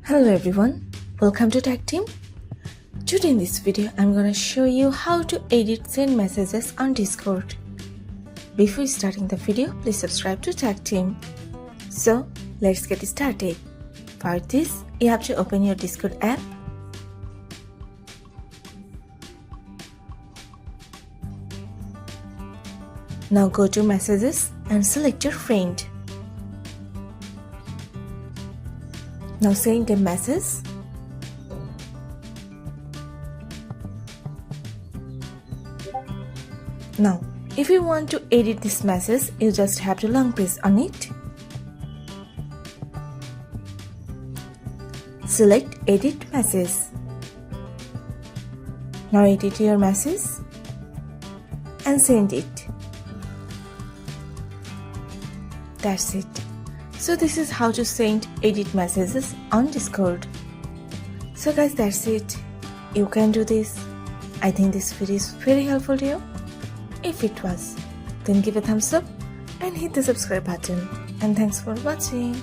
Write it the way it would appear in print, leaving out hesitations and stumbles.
Hello everyone, welcome to Tactim. Today in this video I'm gonna show you how to edit send messages on Discord. Before starting the video, please subscribe to Tactim. So let's get started. For this, you have to open your Discord app. Now go to messages and select your friend. Now send a message. Now, if you want to edit this message, you just have to long press on it. Select Edit Message. Now edit your message and send it. That's it. So this is how to send edit messages on Discord. So guys, that's it. You can do this. I think this video is very helpful to you. If it was, then give a thumbs up and hit the subscribe button. And thanks for watching.